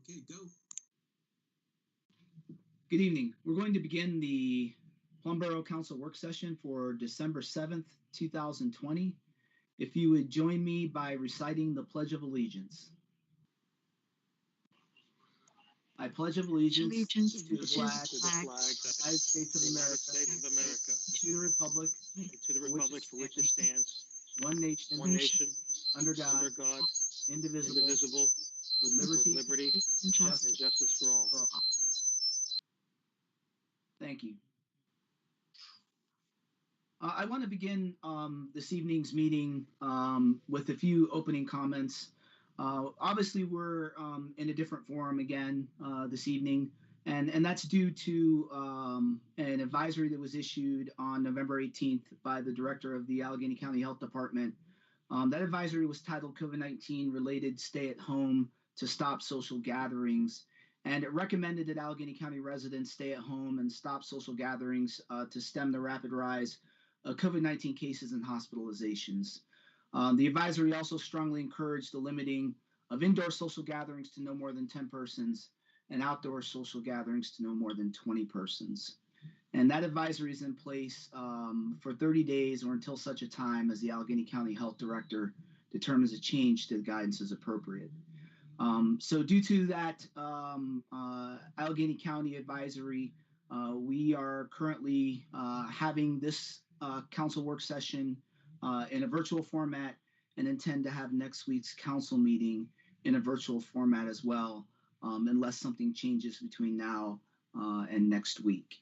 Okay, go. Good evening. We're going to begin the Plum Boro Council work session for December 7th, 2020. If you would join me by reciting the Pledge of Allegiance. I pledge of allegiance to the flag of the United States of America, to the republic for which it stands, one nation, under God, indivisible, with liberty and justice for all. Thank you. I want to begin this evening's meeting with a few opening comments. Obviously, we're in a different forum again this evening, and that's due to an advisory that was issued on November 18th by the director of the Allegheny County Health Department. That advisory was titled COVID-19 Related Stay at Home to Stop Social Gatherings. And it recommended that Allegheny County residents stay at home and stop social gatherings to stem the rapid rise of COVID-19 cases and hospitalizations. The advisory also strongly encouraged the limiting of indoor social gatherings to no more than 10 persons and outdoor social gatherings to no more than 20 persons. And that advisory is in place for 30 days or until such a time as the Allegheny County Health Director determines a change to the guidance is appropriate. So due to that Allegheny County advisory, we are currently having this council work session in a virtual format and intend to have next week's council meeting in a virtual format as well, unless something changes between now and next week.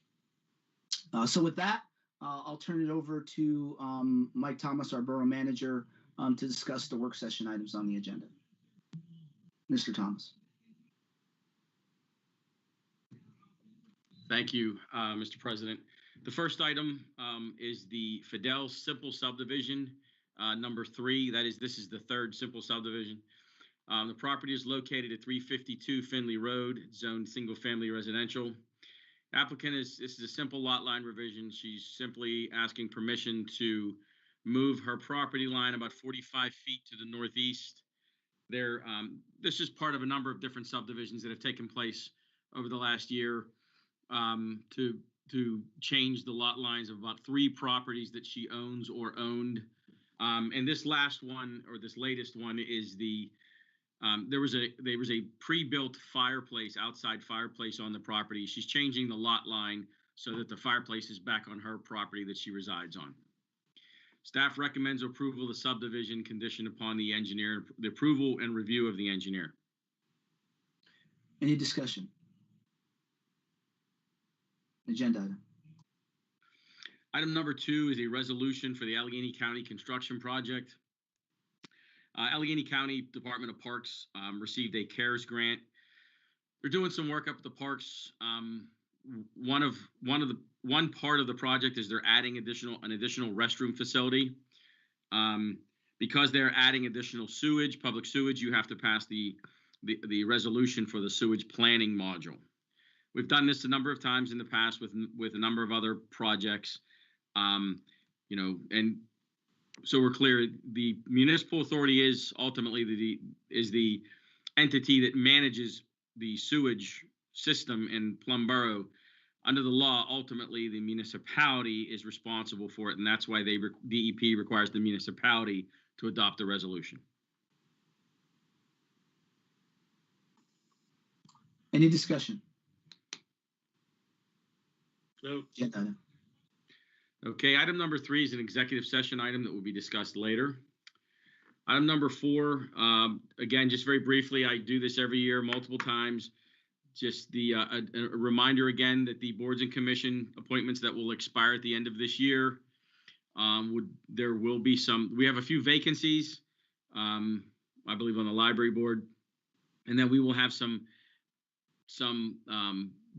So with that, I'll turn it over to Mike Thomas, our borough manager, to discuss the work session items on the agenda. Mr. Thomas. Thank you, Mr. President. The first item is the Fidel Simple Subdivision, number 3. This is the third simple subdivision. The property is located at 352 Finley Road, zoned single-family residential. This is a simple lot line revision. She's simply asking permission to move her property line about 45 feet to the northeast. This is part of a number of different subdivisions that have taken place over the last year to change the lot lines of about 3 properties that she owns or owned. And this last one, or this latest one, is there was a pre-built fireplace, outside fireplace on the property. She's changing the lot line so that the fireplace is back on her property that she resides on. Staff recommends approval of the subdivision conditioned upon the approval and review of the engineer. Any discussion? Agenda item. Item number 2 is a resolution for the Allegheny County construction project. Allegheny County Department of Parks received a CARES grant. They're doing some work up at the parks. One part of the project is they're adding an additional restroom facility. Because they're adding additional public sewage, you have to pass the resolution for the sewage planning module. We've done this a number of times in the past with a number of other projects, and so we're clear. The municipal authority is ultimately the entity that manages the sewage system in Plum Boro. Under the law, ultimately, the municipality is responsible for it, and that's why DEP requires the municipality to adopt the resolution. Any discussion? No. Okay, item number 3 is an executive session item that will be discussed later. Item number 4, again, just very briefly, I do this every year, multiple times. Just a reminder again that the boards and commission appointments that will expire at the end of this year, there will be we have a few vacancies, I believe on the library board, and then we will have some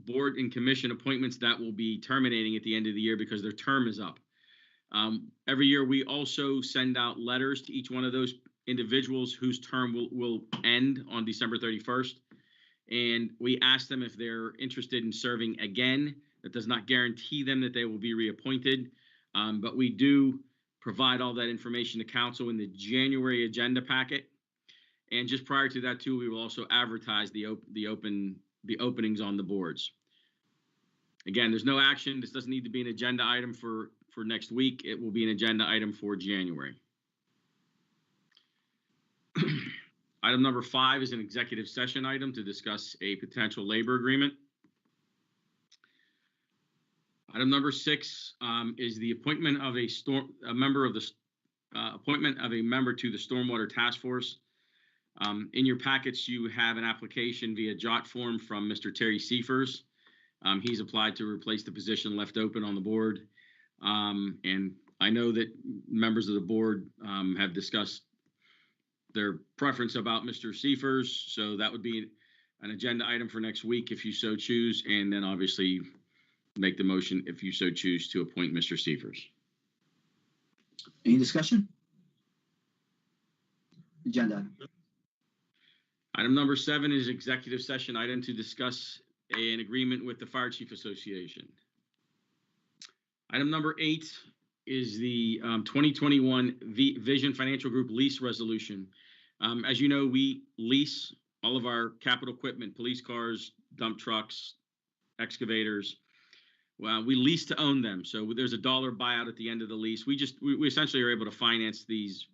board and commission appointments that will be terminating at the end of the year because their term is up. Every year we also send out letters to each one of those individuals whose term will end on December 31st. And we ask them if they're interested in serving again. That does not guarantee them that they will be reappointed, but we do provide all that information to council in the January agenda packet. And just prior to that too, we will also advertise the openings on the boards. Again, there's no action. This doesn't need to be an agenda item for next week. It will be an agenda item for January. Item number 5 is an executive session item to discuss a potential labor agreement. Item number 6 is the appointment of a member to the Stormwater Task Force. In your packets, you have an application via jot form from Mr. Terry Seifers. He's applied to replace the position left open on the board. And I know that members of the board have discussed their preference about Mr. Seifers, so that would be an agenda item for next week if you so choose, and then obviously make the motion if you so choose to appoint Mr. Seifers. Any discussion? Agenda item. Item number 7 is executive session item to discuss an agreement with the Fire Chief Association. Item number 8 is the 2021 Vision Financial Group lease resolution. As you know, we lease all of our capital equipment, police cars, dump trucks, excavators. Well, we lease to own them. So there's a dollar buyout at the end of the lease. We essentially are able to finance these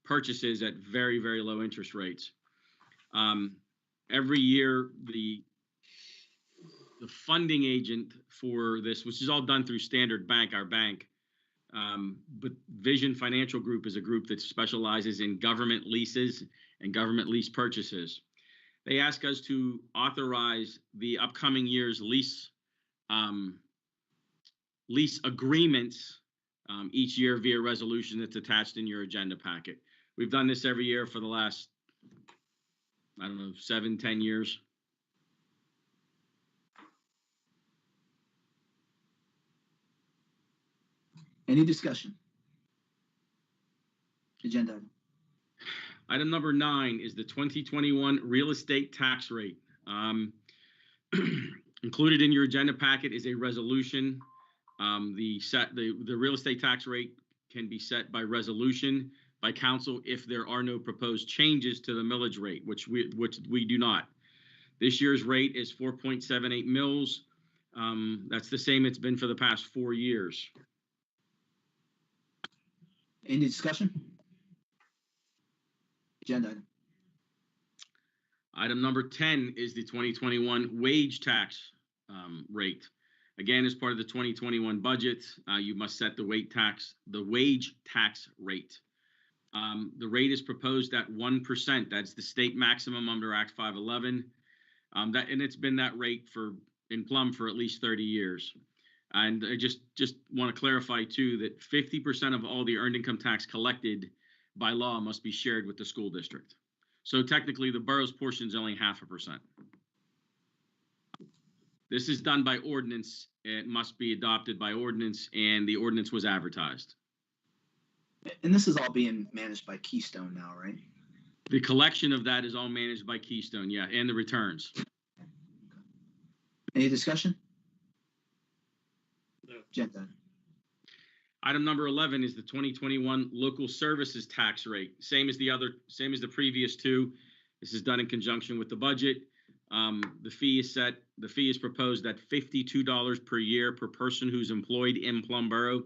purchases at very, very low interest rates. Every year, the funding agent for this, which is all done through Standard Bank, our bank, but Vision Financial Group is a group that specializes in government leases and government lease purchases. They ask us to authorize the upcoming year's lease agreements each year via resolution that's attached in your agenda packet. We've done this every year for the last, 7-10 years. Any discussion? Agenda item. Item number 9 is the 2021 real estate tax rate. Included in your agenda packet is a resolution. The real estate tax rate can be set by resolution by council if there are no proposed changes to the millage rate, which we do not. This year's rate is 4.78 mils. That's the same it's been for the past 4 years. Any discussion? Agenda item. Item number 10 is the 2021 wage tax rate. Again, as part of the 2021 budget, you must set the wage tax rate. The rate is proposed at 1%. That's the state maximum under Act 511. And it's been that rate in Plum for at least 30 years. And I just want to clarify too that 50% of all the earned income tax collected by law must be shared with the school district. So technically the borough's portion is only 0.5%. This is done by ordinance. It must be adopted by ordinance, and the ordinance was advertised. And this is all being managed by Keystone now, right? The collection of that is all managed by Keystone, yeah, and the returns. Any discussion? No. Agenda. Item number 11 is the 2021 local services tax rate. Same as the previous two. This is done in conjunction with the budget. The fee is proposed at $52 per year per person who's employed in Plum Boro.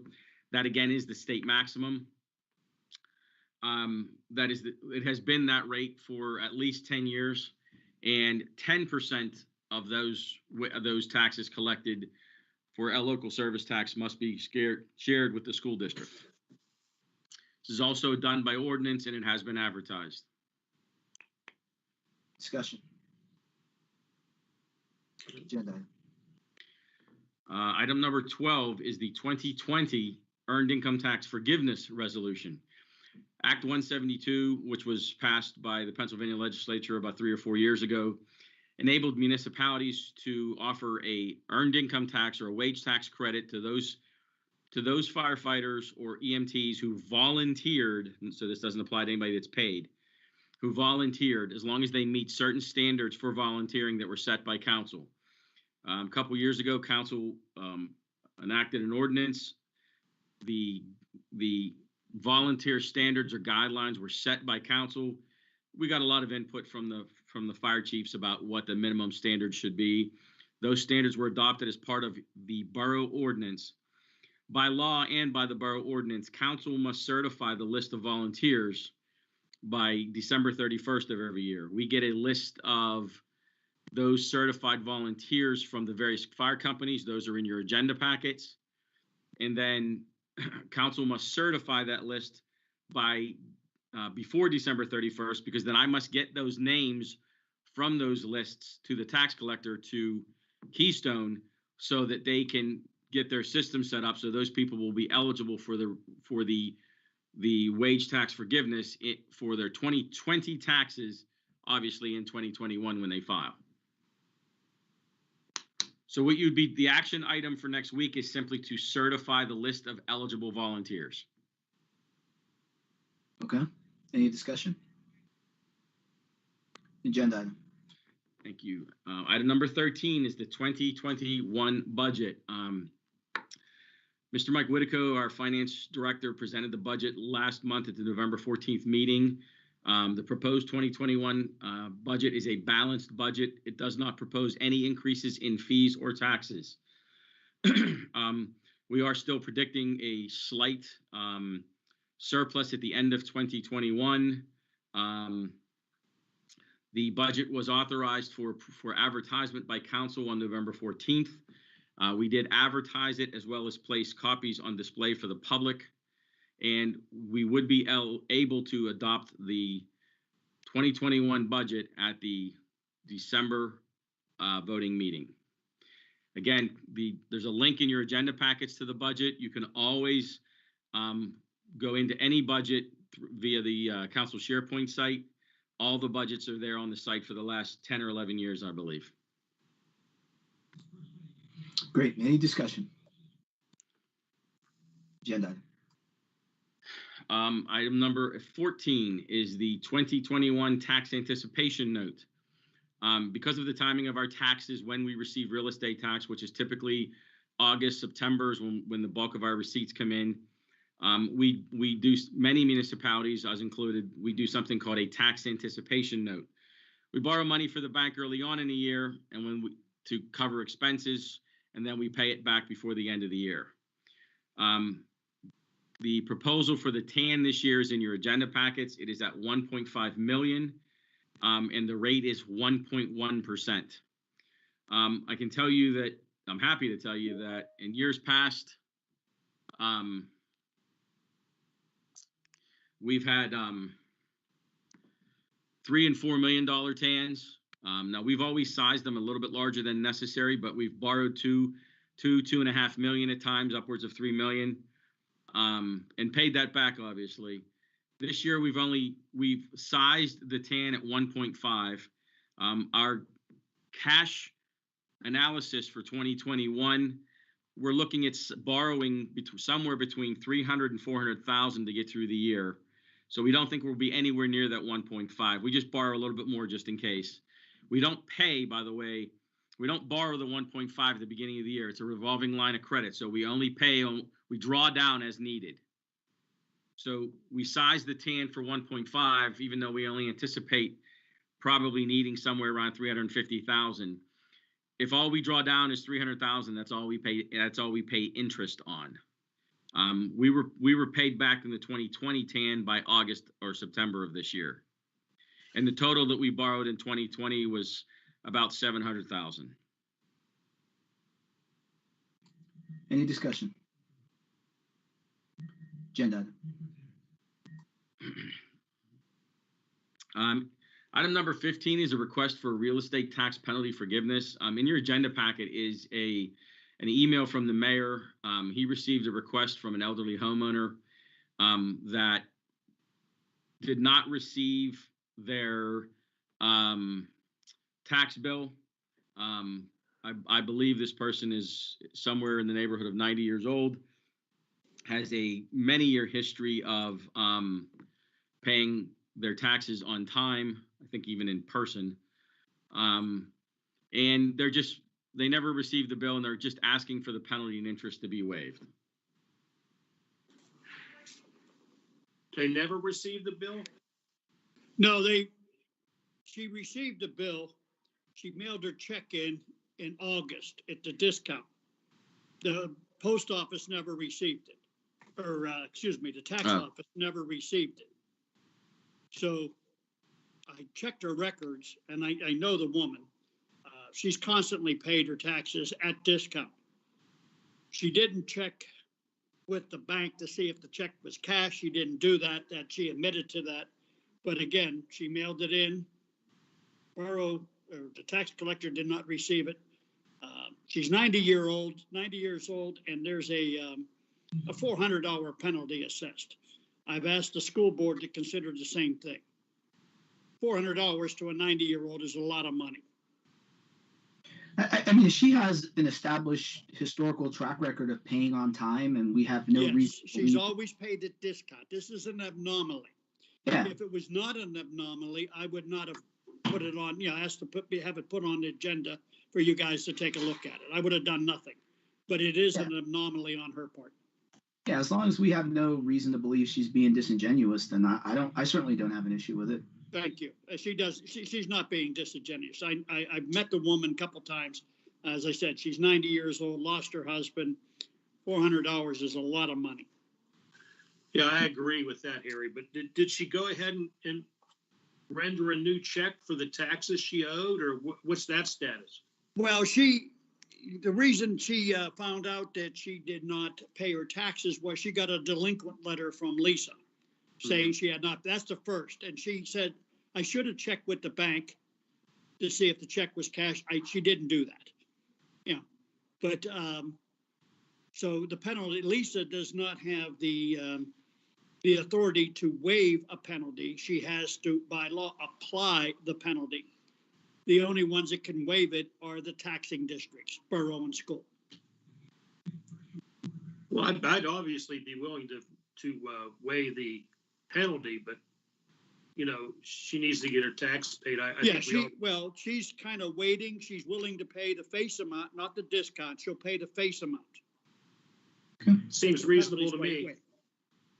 That again is the state maximum. It has been that rate for at least 10 years, and 10% of those taxes collected for a local service tax must be shared with the school district. This is also done by ordinance, and it has been advertised. Discussion. Agenda item. Item number 12 is the 2020 Earned Income Tax Forgiveness Resolution. Act 172, which was passed by the Pennsylvania legislature about 3 or 4 years ago, enabled municipalities to offer a earned income tax or a wage tax credit to those firefighters or EMTs who volunteered, and so this doesn't apply to anybody that's paid, who volunteered as long as they meet certain standards for volunteering that were set by council. A couple years ago, council enacted an ordinance. The volunteer standards or guidelines were set by council. we got a lot of input from the fire chiefs about what the minimum standards should be. Those standards were adopted as part of the borough ordinance. By law and by the borough ordinance, council must certify the list of volunteers by December 31st of every year. We get a list of those certified volunteers from the various fire companies. Those are in your agenda packets. And then council must certify that list by before December 31st, because then I must get those names from those lists to the tax collector, to Keystone, so that they can get their system set up, so those people will be eligible for the wage tax forgiveness for their 2020 taxes, obviously in 2021 when they file. So what you'd be, the action item for next week is simply to certify the list of eligible volunteers. Okay. Any discussion? Agenda item. Thank you. Item number 13 is the 2021 budget. Mr. Mike Whitico, our finance director, presented the budget last month at the November 14th meeting. The proposed 2021 budget is a balanced budget. It does not propose any increases in fees or taxes. We are still predicting a slight surplus at the end of 2021. The budget was authorized for advertisement by council on November 14th. We did advertise it as well as place copies on display for the public, and we would be able to adopt the 2021 budget at the December voting meeting. Again, there's a link in your agenda packets to the budget. You can always go into any budget via the council SharePoint site. All the budgets are there on the site for the last 10 or 11 years, I believe. Great. Any discussion? Agenda item. Item number 14 is the 2021 tax anticipation note. Because of the timing of our taxes when we receive real estate tax, which is typically August, September is when the bulk of our receipts come in, we do, many municipalities, us included, we do something called a tax anticipation note. We borrow money for the bank early on in the year and to cover expenses, and then we pay it back before the end of the year. The proposal for the TAN this year is in your agenda packets. It is at 1.5 million, and the rate is 1.1%. I can tell you that, I'm happy to tell you that in years past, we've had $3 and $4 million TANs. Now we've always sized them a little bit larger than necessary, but we've borrowed $2.5 million at times, upwards of $3 million, and paid that back, obviously. This year we've sized the TAN at 1.5. Our cash analysis for 2021, we're looking at borrowing somewhere between 300 and 400,000 to get through the year. So we don't think we'll be anywhere near that 1.5. We just borrow a little bit more just in case. We don't pay, by the way, we don't borrow the 1.5 at the beginning of the year. It's a revolving line of credit. So we only pay, we draw down as needed. So we size the TAN for 1.5, even though we only anticipate probably needing somewhere around 350,000. If all we draw down is 300,000, that's all we pay. That's all we pay interest on. We were paid back in the 2020 TAN by August or September of this year, and the total that we borrowed in 2020 was about 700,000. Any discussion? Agenda item. Item number 15 is a request for real estate tax penalty forgiveness. In your agenda packet is an email from the mayor. He received a request from an elderly homeowner that did not receive their tax bill. I believe this person is somewhere in the neighborhood of 90 years old, has a many-year history of paying their taxes on time, I think even in person. And they never received the bill, and they're just asking for the penalty and interest to be waived. They never received the bill? No, they she received a bill. She mailed her check in August at the discount. The post office never received it, or excuse me, the tax office never received it. So I checked her records, and I know the woman. She's constantly paid her taxes at discount. She didn't check with the bank to see if the check was cash. She didn't do that. That she admitted to that. But again, she mailed it in. Borough, or the tax collector did not receive it. She's 90 years old, and there's a $400 penalty assessed. I've asked the school board to consider the same thing. $400 to a 90-year-old is a lot of money. I mean, she has an established historical track record of paying on time, and we have no reason. She's always paid at discount. This is an anomaly. Yeah. If it was not an anomaly, I would not have put it on, asked to have it put on the agenda for you guys to take a look at it. I would have done nothing. But it is an anomaly on her part. Yeah, as long as we have no reason to believe she's being disingenuous, then I certainly don't have an issue with it. Thank you. She's not being disingenuous. I've met the woman a couple times. As I said, she's 90 years old, lost her husband. $400 is a lot of money. Yeah, I agree with that, Harry. But did she go ahead and render a new check for the taxes she owed, or what's that status? Well, the reason she found out that she did not pay her taxes was she got a delinquent letter from Lisa saying she had not. That's the first. And she said, I should have checked with the bank to see if the check was cash. She didn't do that. Yeah. But so the penalty, Lisa does not have the authority to waive a penalty. She has to, by law, apply the penalty. The only ones that can waive it are the taxing districts, borough and school. Well, I'd obviously be willing to waive the penalty, but she needs to get her taxes paid. She's kind of waiting. She's willing to pay the face amount, not the discount. She'll pay the face amount. Seems reasonable to me.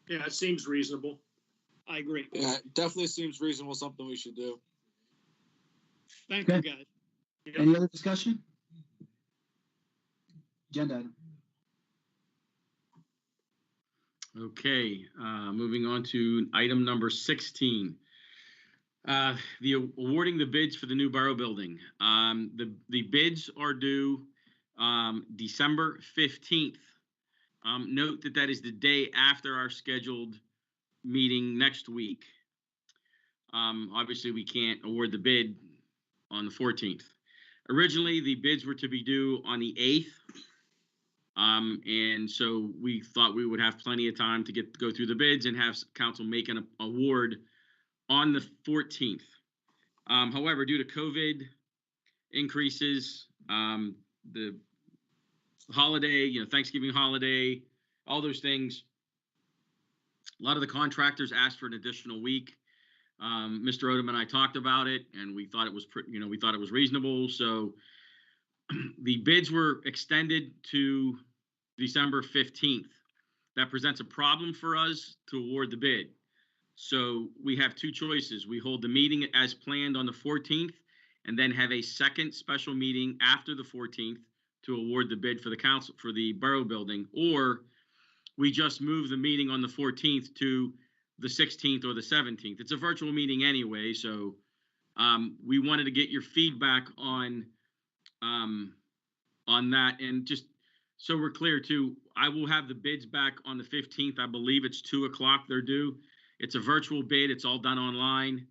Yeah, it seems reasonable. I agree. Yeah, it definitely seems reasonable. Something we should do. Thank you, guys. Any other discussion? Agenda item. Okay, moving on to item number 16. The awarding the bids for the new borough building. The bids are due December 15th. Note that is the day after our scheduled meeting next week. Obviously, we can't award the bid on the 14th. Originally, the bids were to be due on the 8th. And so we thought we would have plenty of time to go through the bids and have council make an award on the 14th. However, due to COVID increases, the holiday, Thanksgiving holiday, all those things, a lot of the contractors asked for an additional week. Mr. Odom and I talked about it, and we thought it was reasonable. So the bids were extended to December 15th. That presents a problem for us to award the bid. So we have two choices. We hold the meeting as planned on the 14th and then have a second special meeting after the 14th to award the bid for the council for the borough building, or we just move the meeting on the 14th to the 16th or the 17th. It's a virtual meeting anyway, so we wanted to get your feedback on that. And just so we're clear too, I will have the bids back on the 15th. I believe it's 2 o'clock they're due. It's a virtual bid. It's all done online.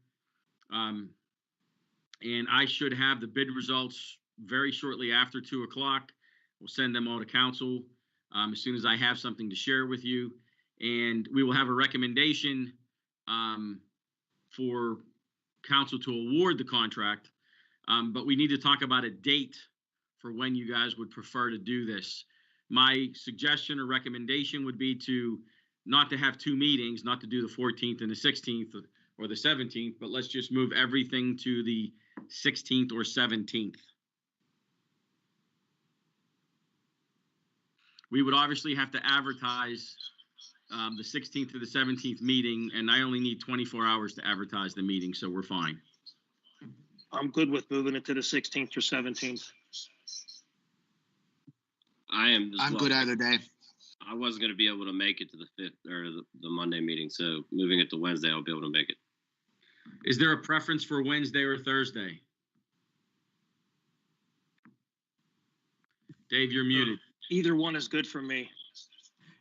And I should have the bid results very shortly after 2 o'clock. We'll send them all to council as soon as I have something to share with you. And we will have a recommendation for council to award the contract. But we need to talk about a date for when you guys would prefer to do this. My suggestion or recommendation would be not to have two meetings, not to do the 14th and the 16th or the 17th, but let's just move everything to the 16th or 17th. We would obviously have to advertise the 16th to the 17th meeting, and I only need 24 hours to advertise the meeting, so we're fine. I'm good with moving it to the 16th or 17th. I am as I'm well. good either day. I wasn't going to be able to make it to the 5th or the Monday meeting, so moving it to Wednesday, I'll be able to make it. Is there a preference for Wednesday or Thursday? Dave, you're muted. Either one is good for me.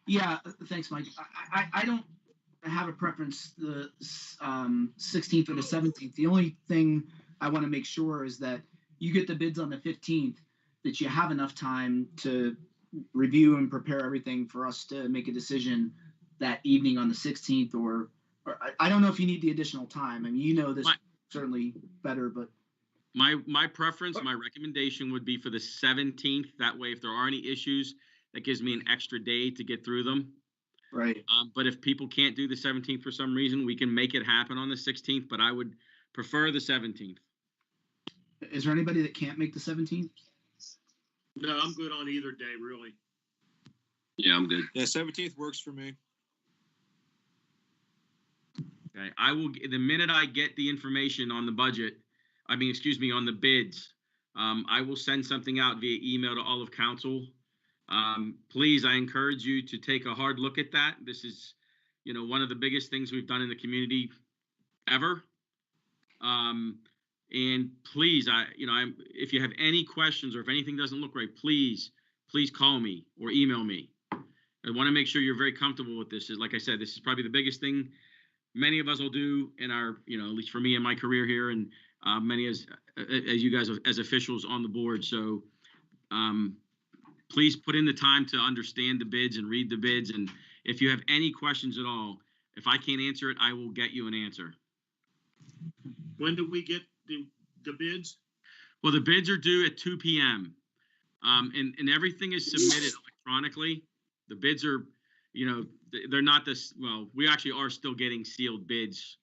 Yeah, thanks, Mike. I don't have a preference, the 16th or the 17th. The only thing I want to make sure is that you get the bids on the 15th, that you have enough time to review and prepare everything for us to make a decision that evening on the 16th, or I don't know if you need the additional time. I mean, you know this certainly better, but My preference, my recommendation would be for the 17th. That way, if there are any issues, that gives me an extra day to get through them. right. But if people can't do the 17th for some reason, we can make it happen on the 16th, but I would prefer the 17th. Is there anybody that can't make the 17th? No, I'm good on either day, really. Yeah, I'm good. Yeah, 17th works for me. Okay, I will, the minute I get the information on the budget, on the bids, I will send something out via email to all of council. Please, I encourage you to take a hard look at that. This is, one of the biggest things we've done in the community ever. And please, if you have any questions or if anything doesn't look right, please call me or email me. I want to make sure you're very comfortable with this. Like I said, this is probably the biggest thing many of us will do in our, at least for me in my career here, and many as you guys as officials on the board. So please put in the time to understand the bids and read the bids. And if you have any questions at all, if I can't answer it, I will get you an answer. When do we get the bids? Well, the bids are due at 2 p.m. And everything is submitted electronically. The bids are, they're not this, well, we actually are still getting sealed bids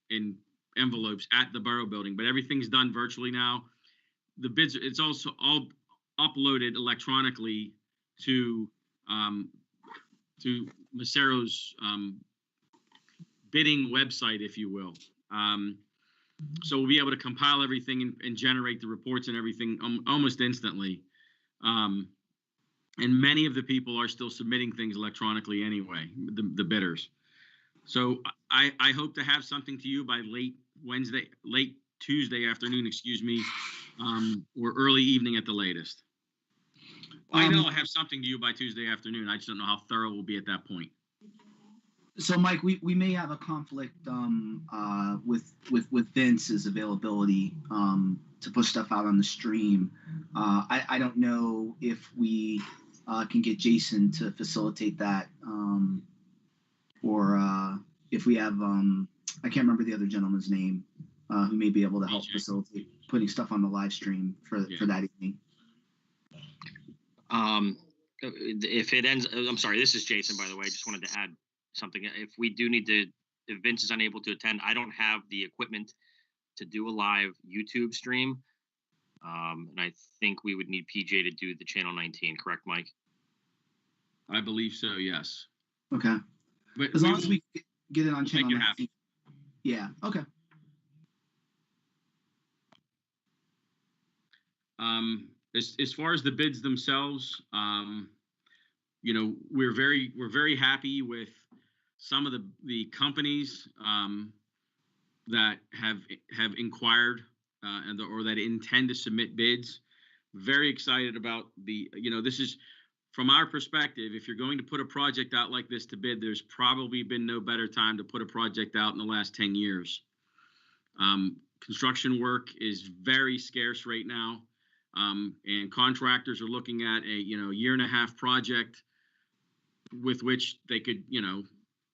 in envelopes at the Borough Building, but everything's done virtually now. The bids, it's also all uploaded electronically to Macero's bidding website, if you will. So we'll be able to compile everything and generate the reports and everything almost instantly. And many of the people are still submitting things electronically anyway, the bidders. So I hope to have something to you by late Tuesday afternoon, or early evening at the latest. I know I'll have something to you by Tuesday afternoon. I just don't know how thorough we'll be at that point. So, Mike, we may have a conflict with Vince's availability to push stuff out on the stream. I don't know if we can get Jason to facilitate that, or if we have I can't remember the other gentleman's name who may be able to help facilitate putting stuff on the live stream for that evening. If it ends, I'm sorry, this is Jason, by the way. I just wanted to add something. If we do need to, if Vince is unable to attend, I don't have the equipment to do a live YouTube stream. And I think we would need PJ to do the Channel 19, correct, Mike? I believe so, yes. Okay. But as long as we get it on Channel 19. Happen. Yeah, okay. As far as the bids themselves, we're very happy with some of the companies that have inquired or that intend to submit bids. Very excited about this is, from our perspective, if you're going to put a project out like this to bid, there's probably been no better time to put a project out in the last 10 years. Construction work is very scarce right now. And contractors are looking at a year-and-a-half project with which they could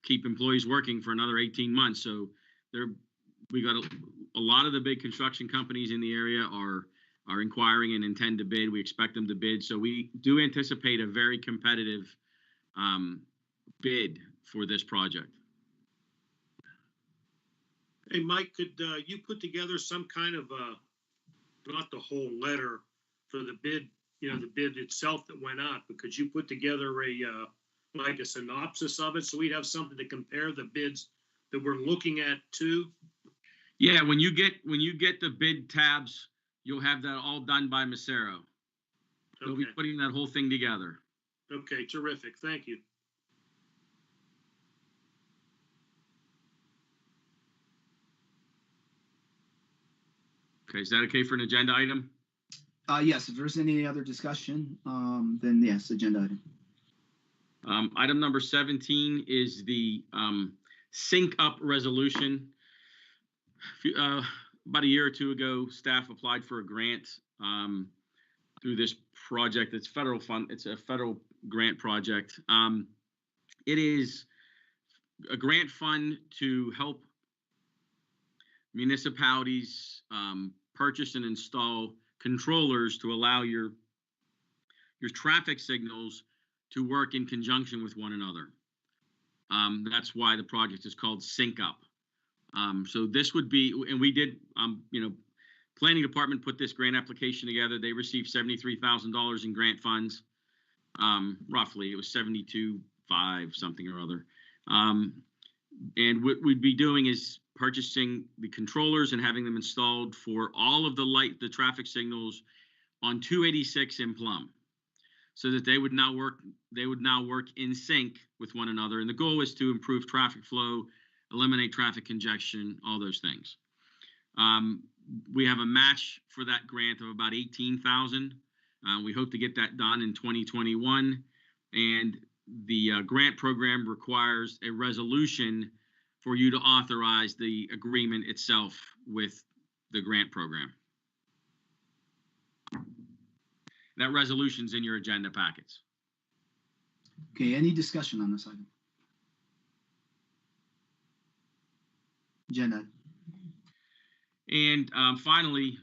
keep employees working for another 18 months. So we got a lot of the big construction companies in the area are inquiring and intend to bid. We expect them to bid. So we do anticipate a very competitive bid for this project. Hey, Mike, could you put together some kind of not the whole letter for the bid, the bid itself that went out, but could you put together like a synopsis of it so we'd have something to compare the bids that we're looking at to? Yeah, when you get the bid tabs, you'll have that all done by Macero. They'll be Okay, putting that whole thing together. okay, terrific, thank you. Okay, is that okay for an agenda item? Yes, if there's any other discussion, then yes, agenda item. Item number 17 is the sync up resolution. About a year or two ago, staff applied for a grant through this project. It's federal fund. It's a federal grant project. It is a grant fund to help municipalities purchase and install controllers to allow your traffic signals to work in conjunction with one another. That's why the project is called Sync Up. So this would be, and we did, planning department put this grant application together. They received $73,000 in grant funds. Roughly, it was 72.5 something or other. And what we'd be doing is purchasing the controllers and having them installed for all of the traffic signals on 286 in Plum, so that they would now work in sync with one another. And the goal is to improve traffic flow, eliminate traffic congestion, all those things. We have a match for that grant of about $18,000. We hope to get that done in 2021. And the grant program requires a resolution for you to authorize the agreement itself with the grant program. That resolution's in your agenda packets. Okay, any discussion on this item? Agenda. And finally,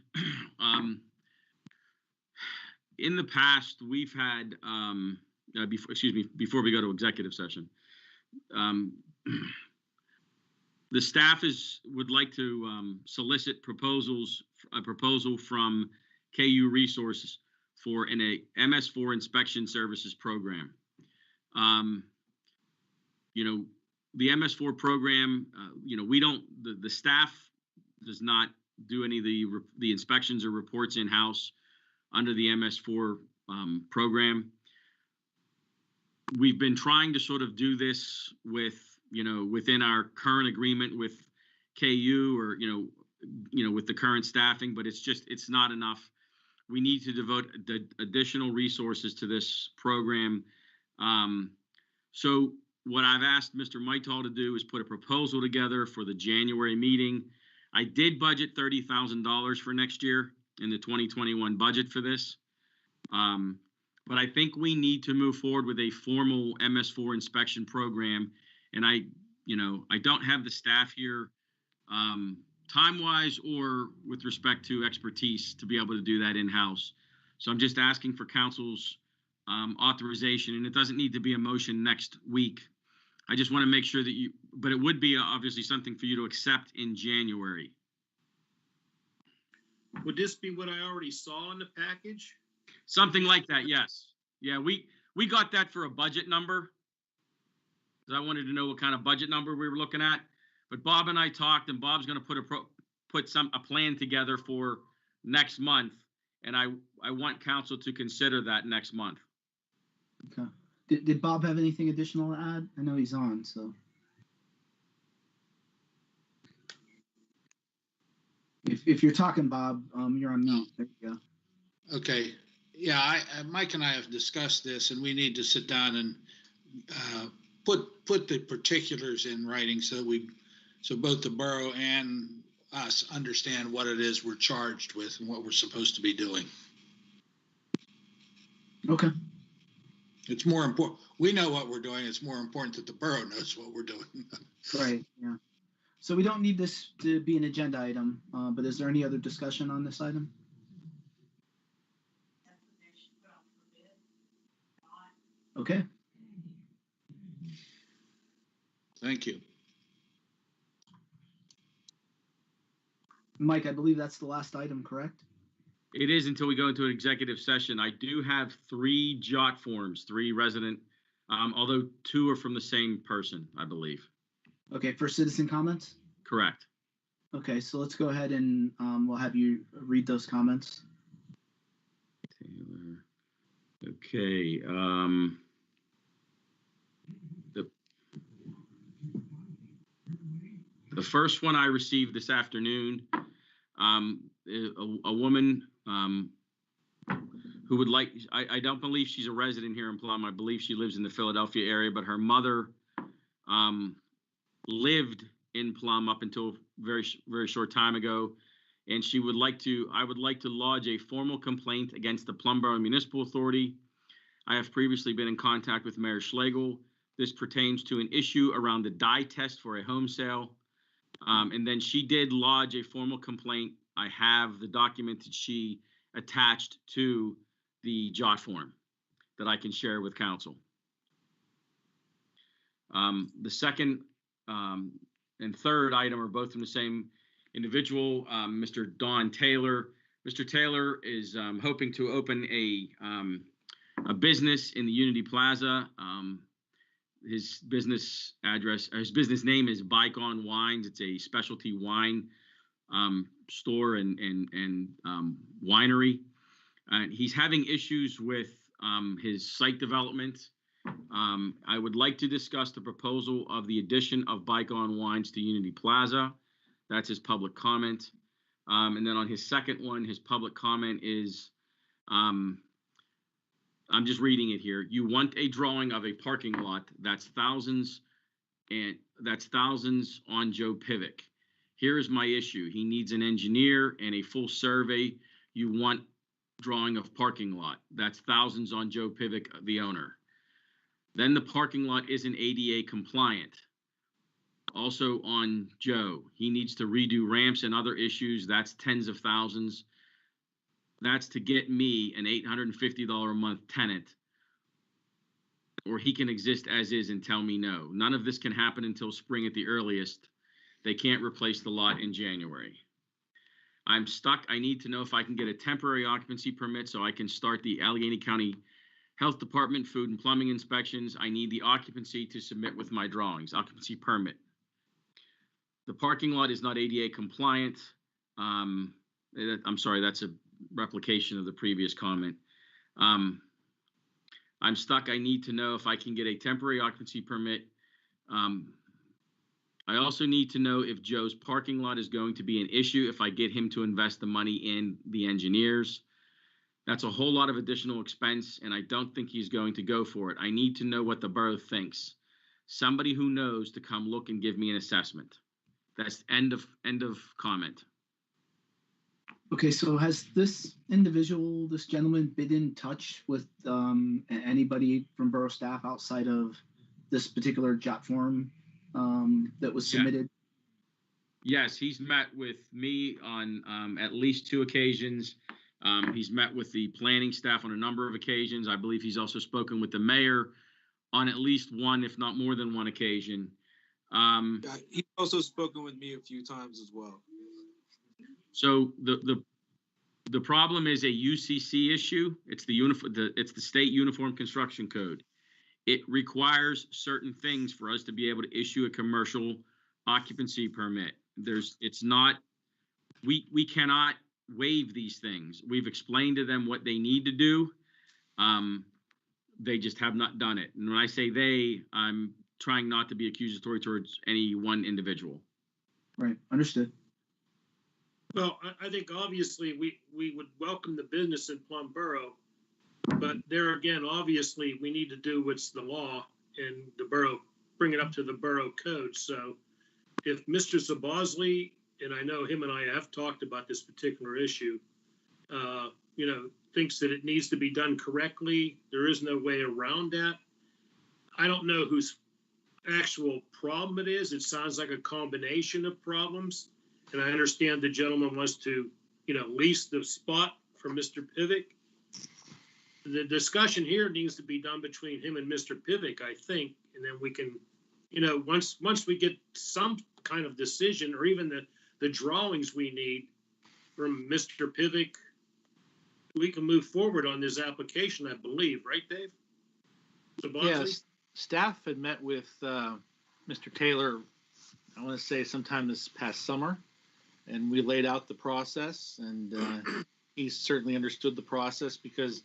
in the past, we've had, before we go to executive session, the staff would like to solicit a proposal from KU Resources for a MS4 inspection services program. The MS4 program, the staff does not do any of the inspections or reports in-house under the MS4 program. We've been trying to sort of do this within our current agreement with KU, or with the current staffing, but it's not enough. We need to devote additional resources to this program. So what I've asked Mr. Maital to do is put a proposal together for the January meeting. I did budget $30,000 for next year in the 2021 budget for this. But I think we need to move forward with a formal MS4 inspection program. And I don't have the staff here time-wise or with respect to expertise to be able to do that in-house. So I'm just asking for council's authorization, and it doesn't need to be a motion next week. I just want to make sure that but it would be obviously something for you to accept in January. Would this be what I already saw in the package? Something like that, yes. Yeah, we got that for a budget number, because I wanted to know what kind of budget number we were looking at. But Bob and I talked, and Bob's going to put a plan together for next month, and I want council to consider that next month. Okay. Did Bob have anything additional to add? I know he's on, so. If you're talking, Bob, you're on mute. There you go. Okay. Yeah, Mike and I have discussed this, and we need to sit down and put the particulars in writing so both the borough and us understand what it is we're charged with and what we're supposed to be doing. Okay. It's more important. We know what we're doing. It's more important that the borough knows what we're doing. Right. Yeah. So we don't need this to be an agenda item, but is there any other discussion on this item? Okay. Thank you. Mike, I believe that's the last item, correct? It is until we go into an executive session. I do have 3 jot forms, 3 resident, although 2 are from the same person, I believe. Okay, for citizen comments? Correct. Okay, so let's go ahead and we'll have you read those comments. Taylor. Okay. The first one I received this afternoon, a woman who would like, I don't believe she's a resident here in Plum. I believe she lives in the Philadelphia area, but her mother lived in Plum up until very short time ago. And she would like to, I would like to lodge a formal complaint against the Plum Boro Municipal Authority. I have previously been in contact with Mayor Schlegel. This pertains to an issue around the dye test for a home sale. And then she did lodge a formal complaint. I have the document that she attached to the jot form that I can share with council. The second and third item are both from the same individual, Mr. Don Taylor. Mr. Taylor is hoping to open a business in the Unity Plaza. His business address, his business name is Bike on Wines. It's a specialty wine store and winery. He's having issues with his site development. I would like to discuss the proposal of the addition of Bike on Wines to Unity Plaza. That's his public comment. And then on his second one, his public comment is, I'm just reading it here. You want a drawing of a parking lot that's thousands on Joe Pivick. Here is my issue. He needs an engineer and a full survey. You want drawing of parking lot. That's thousands on Joe Pivick, the owner. Then the parking lot isn't ADA compliant. Also on Joe, he needs to redo ramps and other issues. That's tens of thousands. That's to get me an $850 a month tenant, or he can exist as is and tell me no. None of this can happen until spring at the earliest. They can't replace the lot in January. I'm stuck. I need to know if I can get a temporary occupancy permit so I can start the Allegheny County Health Department food and plumbing inspections. I need the occupancy to submit with my drawings, occupancy permit. The parking lot is not ADA compliant. I'm sorry, that's a replication of the previous comment. I'm stuck. I need to know if I can get a temporary occupancy permit. I also need to know if Joe's parking lot is going to be an issue if I get him to invest the money in the engineers. That's a whole lot of additional expense, and I don't think he's going to go for it. I need to know what the borough thinks. Somebody who knows to come look and give me an assessment. That's end of comment. Okay, so has this individual, this gentleman, been in touch with anybody from borough staff outside of this particular jot form that was submitted? Yes, he's met with me on at least 2 occasions. He's met with the planning staff on a number of occasions. I believe he's also spoken with the mayor on at least 1, if not more than 1 occasion. He's also spoken with me a few times as well. So the problem is a UCC issue. It's the state Uniform Construction Code. It requires certain things for us to be able to issue a commercial occupancy permit. We cannot waive these things. We've explained to them what they need to do. They just have not done it. And when I say they, I'm trying not to be accusatory towards any one individual. Right, understood. Well, I think obviously we would welcome the business in Plum Boro, but there again, obviously we need to do what's the law in the borough, bring it up to the borough code. So if Mr. Zabosley, and I know him and I have talked about this particular issue, thinks that it needs to be done correctly, there is no way around that. I don't know whose actual problem it is. It sounds like a combination of problems. And I understand the gentleman wants to, lease the spot for Mr. Pivick. The discussion here needs to be done between him and Mr. Pivick, I think. And then we can, once we get some kind of decision or even the drawings we need from Mr. Pivick, we can move forward on this application, I believe. Right, Dave? Yes. Staff had met with Mr. Taylor, I want to say sometime this past summer. and we laid out the process, and he certainly understood the process because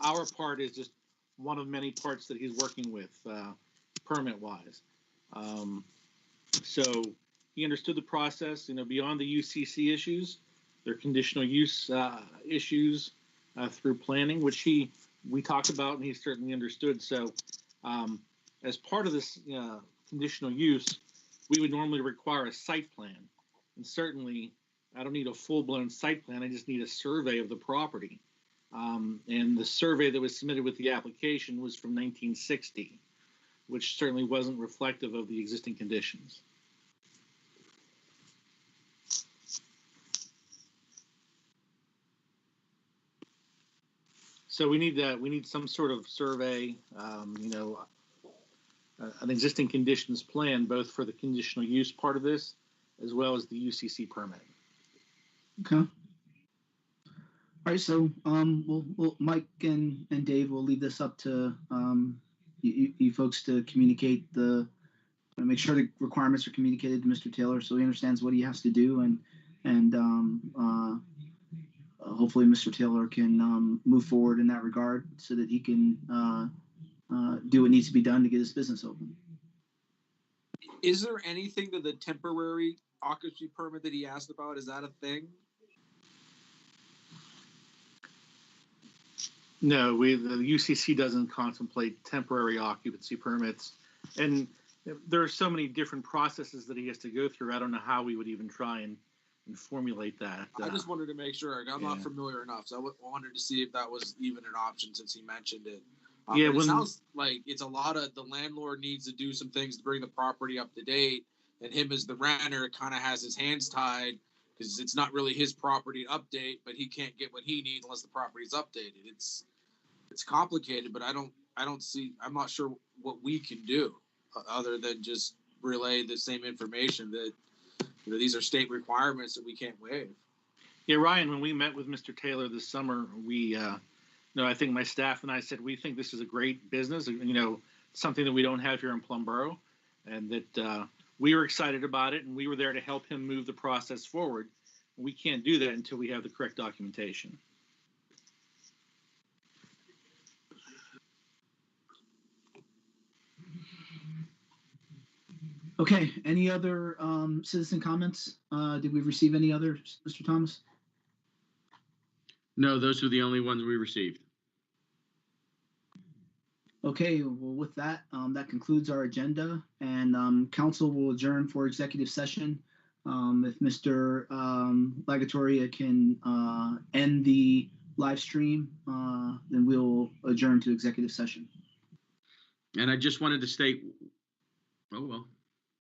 our part is just one of many parts that he's working with permit-wise. So he understood the process, beyond the UCC issues, their conditional use issues through planning, which we talked about and he certainly understood. So as part of this conditional use, we would normally require a site plan. And certainly I don't need a full-blown site plan. I just need a survey of the property. And the survey that was submitted with the application was from 1960, which certainly wasn't reflective of the existing conditions. So we need some sort of survey, an existing conditions plan, both for the conditional use part of this, as well as the UCC permit. Okay. All right. So we'll Mike and Dave will leave this up to you folks to communicate make sure the requirements are communicated to Mr. Taylor so he understands what he has to do, and hopefully Mr. Taylor can move forward in that regard so that he can do what needs to be done to get his business open. Is there anything to the temporary occupancy permit that he asked about? Is that a thing? No, the UCC doesn't contemplate temporary occupancy permits, and there are so many different processes that he has to go through. I don't know how we would even try and formulate that. I just wanted to make sure. I'm not familiar enough, so I wanted to see if that was even an option since he mentioned it. It sounds like it's a lot of the landlord needs to do some things to bring the property up to date, and him as the renter kind of has his hands tied because it's not really his property to update, but he can't get what he needs unless the property's updated. It's complicated, but I'm not sure what we can do other than just relay the same information that these are state requirements that we can't waive. Yeah, Ryan, when we met with Mr. Taylor this summer, I think my staff and I said, we think this is a great business, something that we don't have here in Plum Boro, and that we were excited about it, and we were there to help him move the process forward. We can't do that until we have the correct documentation. Okay. Any other citizen comments? Did we receive any others, Mr. Thomas? No, those were the only ones we received. Okay. Well, with that, that concludes our agenda, and council will adjourn for executive session. If Mr. Lagatoria can end the live stream, then we'll adjourn to executive session. And I just wanted to state, oh, well.